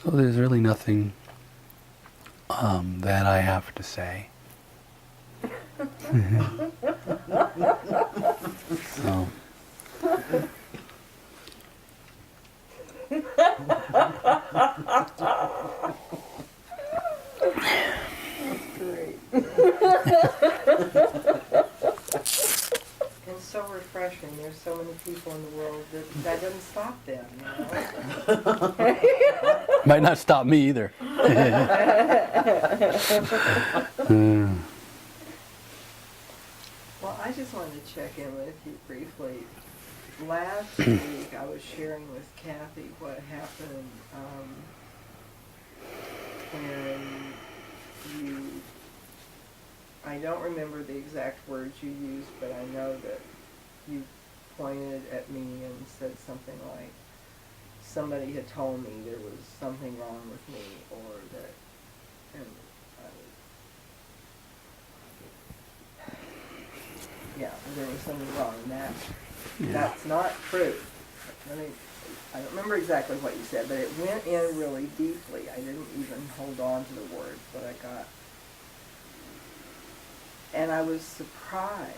So there's really nothing that I have to say. So. That's great. And so refreshing. There's so many people in the world that doesn't stop them, you know? Might not stop me either. Well, I just wanted to check in with you briefly. Last week I was sharing with Kathy what happened when you, I don't remember the exact words you used, but I know that you pointed at me and said something like, somebody had told me there was something wrong with me, or that, and yeah, there was something wrong, and that's not true. I don't remember exactly what you said, but it went in really deeply. I didn't even hold on to the words, but I got, and I was surprised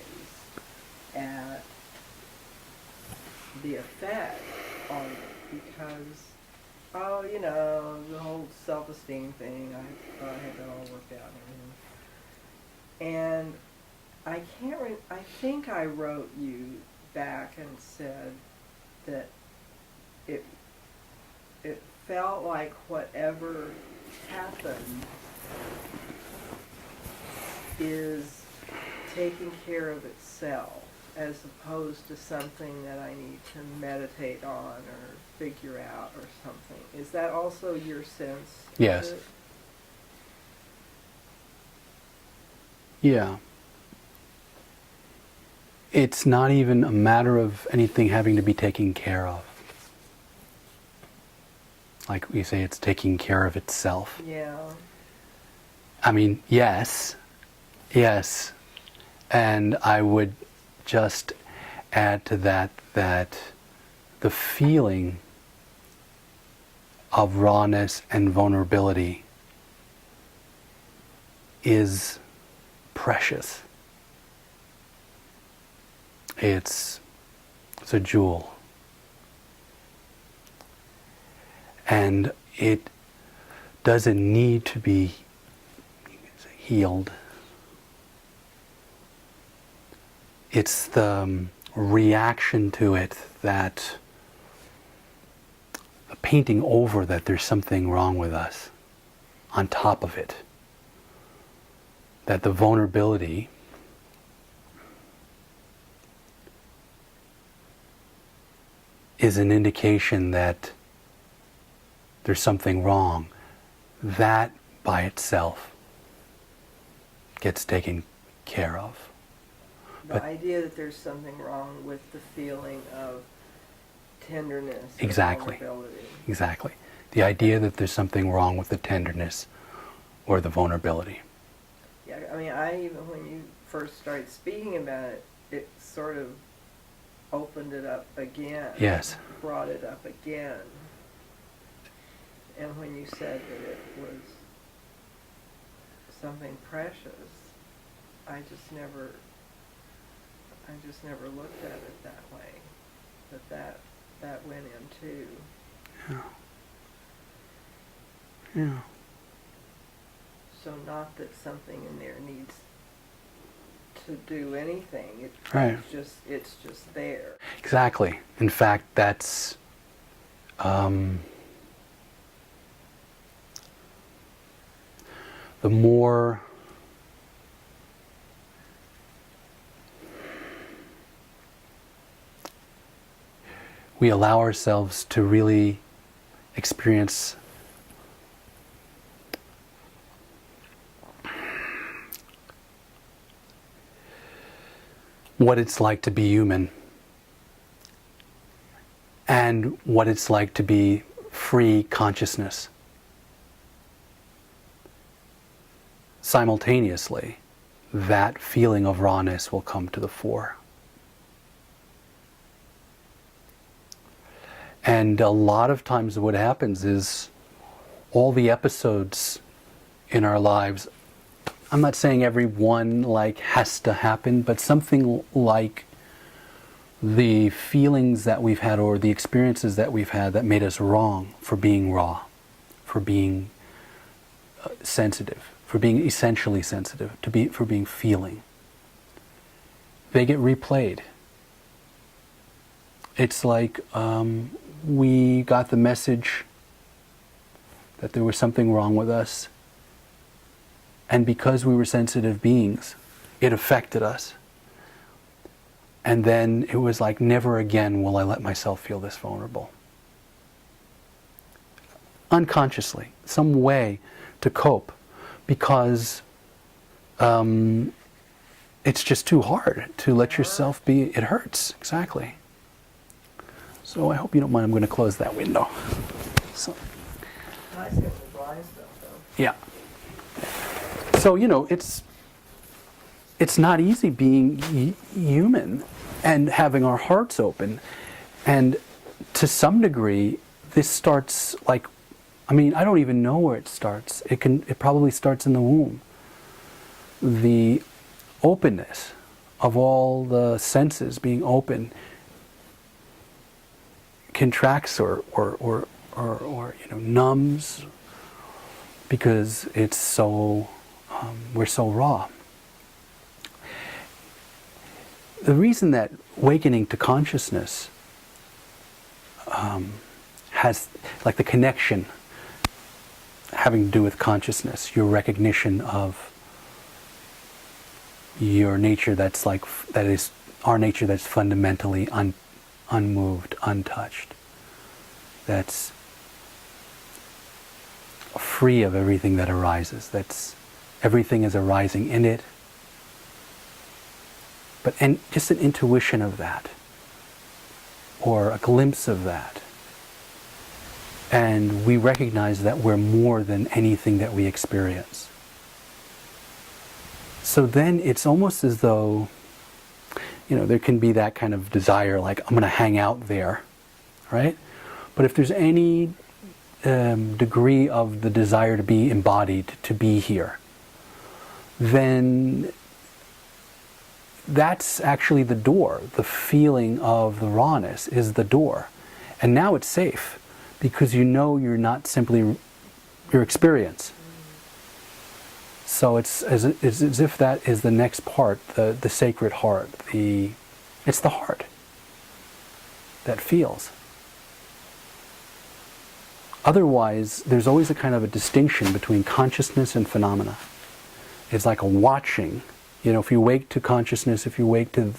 at the effect on it, because, oh, you know, the whole self-esteem thing, I thought I had that all worked out and everything. And I think I wrote you back and said that it felt like whatever happened is taking care of itself, as opposed to something that I need to meditate on or figure out or something. Is that also your sense? Yes. Of it? Yeah. It's not even a matter of anything having to be taken care of. Like we say, it's taking care of itself. Yeah. I mean, yes. And I would just add to that the feeling of rawness and vulnerability is precious. It's a jewel. And it doesn't need to be healed. It's the reaction to it, that the painting over that there's something wrong with us, on top of it. That the vulnerability is an indication that there's something wrong. That by itself gets taken care of. The idea that there's something wrong with the feeling of tenderness, exactly, or vulnerability. Exactly. The idea that there's something wrong with the tenderness or the vulnerability. Yeah, I mean, when you first started speaking about it, it sort of opened it up again. Yes. Brought it up again. And when you said that it was something precious, I just never looked at it that way. That went in too. Yeah. So not that something in there needs to do anything. Right. It's just there. Exactly. In fact, that's the more we allow ourselves to really experience what it's like to be human and what it's like to be free consciousness. Simultaneously, that feeling of rawness will come to the fore. And a lot of times what happens is all the episodes in our lives, I'm not saying every one like has to happen, but something like the feelings that we've had or the experiences that we've had that made us wrong for being raw, for being sensitive, for being essentially sensitive, for being feeling. They get replayed. It's like we got the message that there was something wrong with us, and because we were sensitive beings, it affected us. And then it was like, never again will I let myself feel this vulnerable. Unconsciously, some way to cope, because it's just too hard to let yourself be. It hurts, exactly. So I hope you don't mind. I'm going to close that window. So, Nice getting the blind stuff, though. yeah. So, it's not easy being human and having our hearts open. And to some degree, this starts like, I don't even know where it starts. It probably starts in the womb. The openness of all the senses being open contracts or numbs, because it's so we're so raw. The reason that awakening to consciousness has, like, the connection having to do with consciousness, your recognition of your nature that is our nature, that's fundamentally unmoved, untouched, that's free of everything that arises, that's everything is arising in it, and just an intuition of that, or a glimpse of that, and we recognize that we're more than anything that we experience. So then it's almost as though, there can be that kind of desire, like, I'm going to hang out there, right? But if there's any degree of the desire to be embodied, to be here, then that's actually the door. The feeling of the rawness is the door. And now it's safe, because you're not simply your experience. So it's as if that is the next part, the sacred heart. It's the heart that feels. Otherwise, there's always a kind of a distinction between consciousness and phenomena. It's like a watching. If you wake to consciousness, if you wake to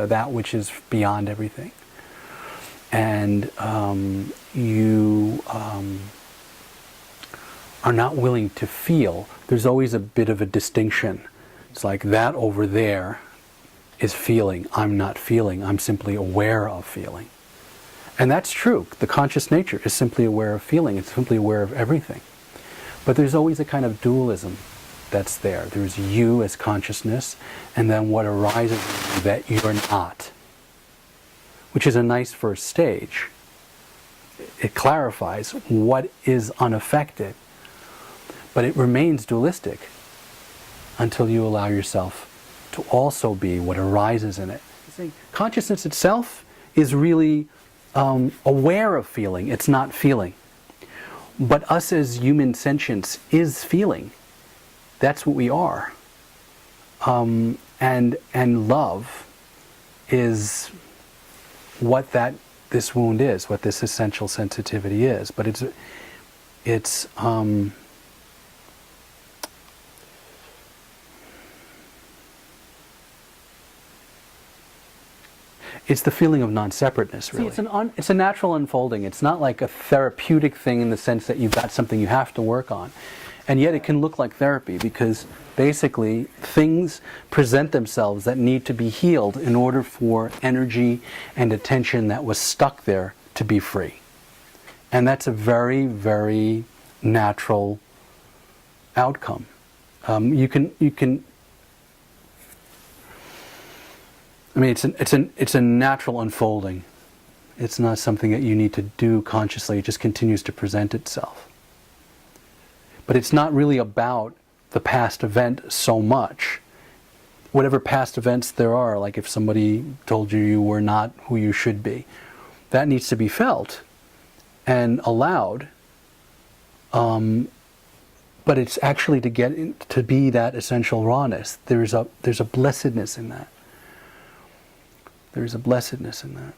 that which is beyond everything, and you are not willing to feel, there's always a bit of a distinction. It's like, that over there is feeling. I'm not feeling. I'm simply aware of feeling. And that's true. The conscious nature is simply aware of feeling. It's simply aware of everything. But there's always a kind of dualism that's there. There's you as consciousness, and then what arises in you that you're not, which is a nice first stage. It clarifies what is unaffected, but it remains dualistic until you allow yourself to also be what arises in it. Consciousness itself is really aware of feeling. It's not feeling. But us as human sentience is feeling. That's what we are. And love is what this wound is, what this essential sensitivity is. But it's the feeling of non-separateness, really. See, it's a natural unfolding. It's not like a therapeutic thing in the sense that you've got something you have to work on. And yet it can look like therapy, because basically things present themselves that need to be healed in order for energy and attention that was stuck there to be free. And that's a very, very natural outcome. You can it's a natural unfolding. It's not something that you need to do consciously. It just continues to present itself. But it's not really about the past event so much. Whatever past events there are, like if somebody told you you were not who you should be, that needs to be felt and allowed. But it's actually to get to be that essential rawness. There's a blessedness in that. There's a blessedness in that.